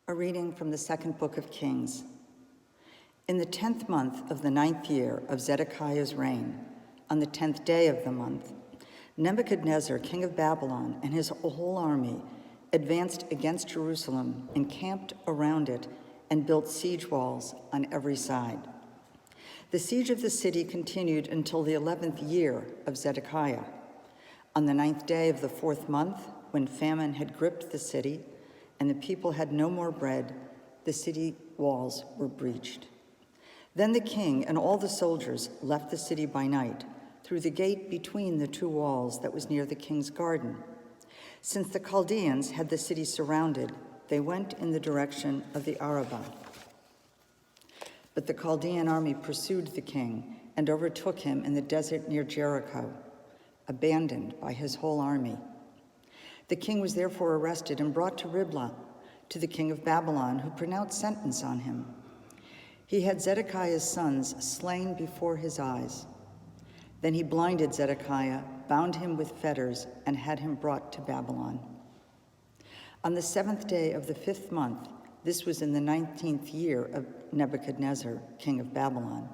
A reading from the second book of Kings. In the 10th month of the 9th year of Zedekiah's reign, on the 10th day of the month, Nebuchadnezzar, king of Babylon, and his whole army advanced against Jerusalem, encamped around it, and built siege walls on every side. The siege of the city continued until the 11th year of Zedekiah. On the 9th day of the 4th month, when famine had gripped the city, and the people had no more bread, the city walls were breached. Then the king and all the soldiers left the city by night, through the gate between the two walls that was near the king's garden. Since the Chaldeans had the city surrounded, they went in the direction of the Arabah. But the Chaldean army pursued the king and overtook him in the desert near Jericho, abandoned by his whole army. The king was therefore arrested and brought to Riblah, to the king of Babylon, who pronounced sentence on him. He had Zedekiah's sons slain before his eyes. Then he blinded Zedekiah, bound him with fetters, and had him brought to Babylon. On the 7th day of the 5th month, this was in the 19th year of Nebuchadnezzar, king of Babylon,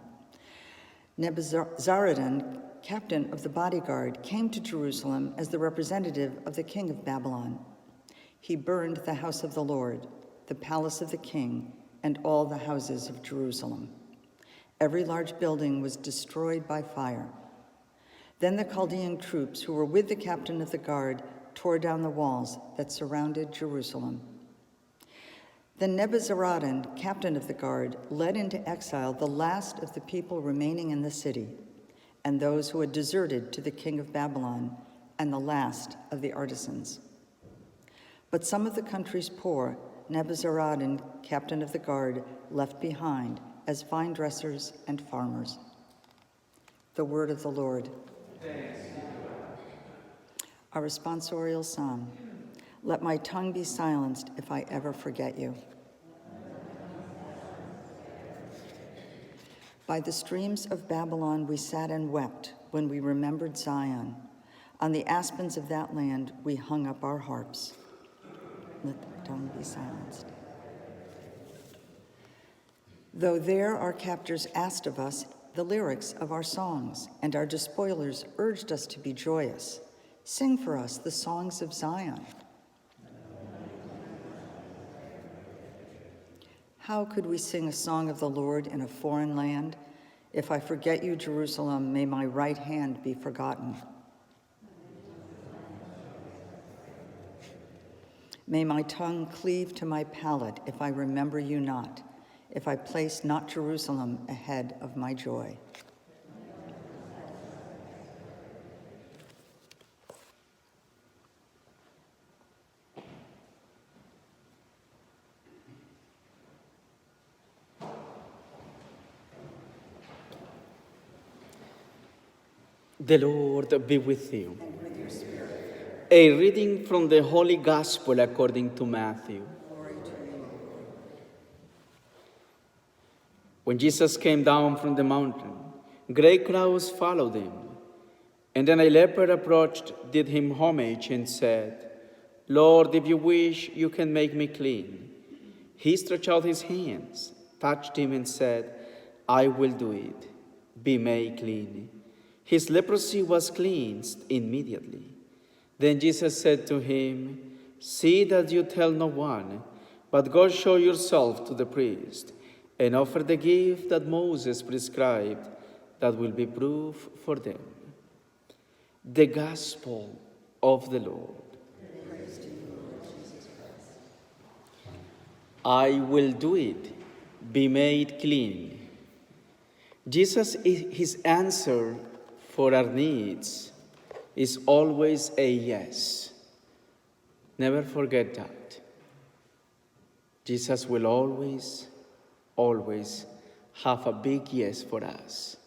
Nebuzaradan, captain of the bodyguard, came to Jerusalem as the representative of the king of Babylon. He burned the house of the Lord, the palace of the king, and all the houses of Jerusalem. Every large building was destroyed by fire. Then the Chaldean troops who were with the captain of the guard tore down the walls that surrounded Jerusalem. Then Nebuzaradan, captain of the guard, led into exile the last of the people remaining in the city, and those who had deserted to the king of Babylon, and the last of the artisans. But some of the country's poor, Nebuzaradan, captain of the guard, left behind as vine dressers and farmers. The word of the Lord. Thanks be to God. Our responsorial psalm. Let my tongue be silenced if I ever forget you. By the streams of Babylon we sat and wept when we remembered Zion. On the aspens of that land we hung up our harps. Let the tongue be silenced. Though there our captors asked of us the lyrics of our songs, and our despoilers urged us to be joyous, sing for us the songs of Zion. How could we sing a song of the Lord in a foreign land? If I forget you, Jerusalem, may my right hand be forgotten. May my tongue cleave to my palate if I remember you not, if I place not Jerusalem ahead of my joy. The Lord be with you. And with your spirit. A reading from the Holy Gospel according to Matthew. Glory to you, O Lord. When Jesus came down from the mountain, great crowds followed him. And then a leper approached, did him homage, and said, Lord, if you wish, you can make me clean. He stretched out his hands, touched him, and said, I will do it. Be made clean. His leprosy was cleansed immediately. Then Jesus said to him, see that you tell no one, but go show yourself to the priest, and offer the gift that Moses prescribed, that will be proof for them. The Gospel of the Lord. Praise to you, Lord Jesus Christ. I will do it. Be made clean. Jesus, his answer for our needs is always a yes. Never forget that. Jesus will always have a big yes for us,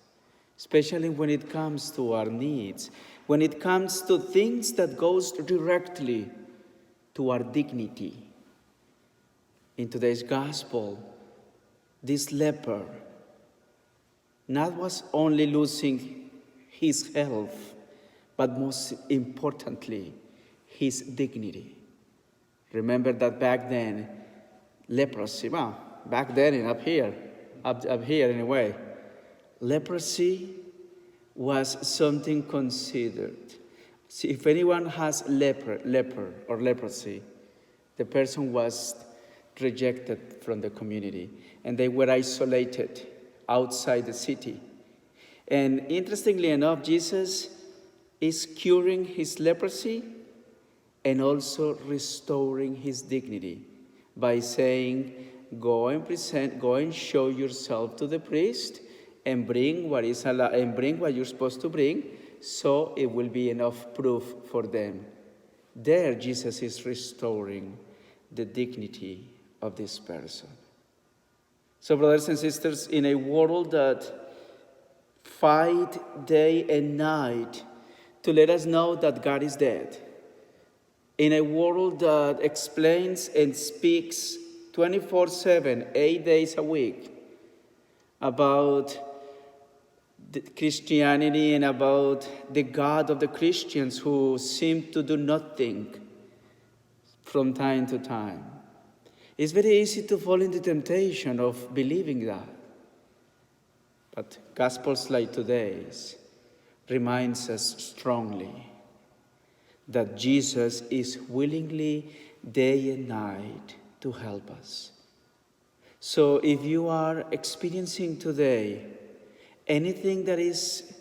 especially when it comes to our needs, when it comes to things that goes directly to our dignity. In today's gospel, this leper not was only losing his health, but most importantly, his dignity. Remember that back then, leprosy. Well, back then and up here anyway. Leprosy was something considered. See, if anyone has leprosy, the person was rejected from the community, and they were isolated outside the city. And interestingly enough, Jesus is curing his leprosy and also restoring his dignity by saying, go and show yourself to the priest and bring what you're supposed to bring, so it will be enough proof for them. There, Jesus is restoring the dignity of this person. So, brothers and sisters, in a world that fight day and night to let us know that God is dead, in a world that explains and speaks 24/7, 8 days a week, about Christianity and about the God of the Christians who seem to do nothing from time to time, it's very easy to fall into temptation of believing that. But Gospels like today's reminds us strongly that Jesus is willingly day and night to help us. So if you are experiencing today anything that is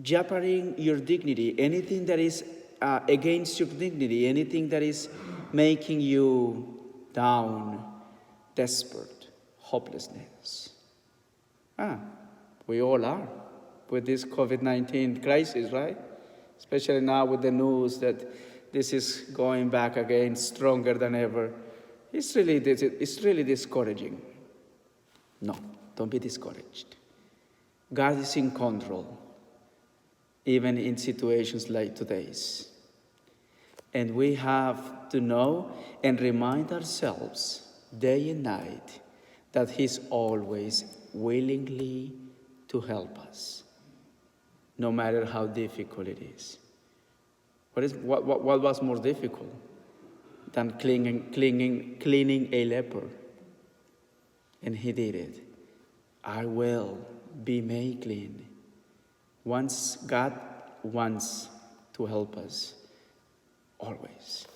jeopardizing your dignity, anything that is against your dignity, anything that is making you down, desperate, hopelessness. We all are with this COVID-19 crisis, right? Especially now with the news that this is going back again stronger than ever. It's really discouraging. No, don't be discouraged. God is in control, even in situations like today's. And we have to know and remind ourselves day and night that He's always willingly to help us, no matter how difficult it is. What was more difficult than cleaning a leper? And He did it. I will be made clean. Once God wants to help us, always.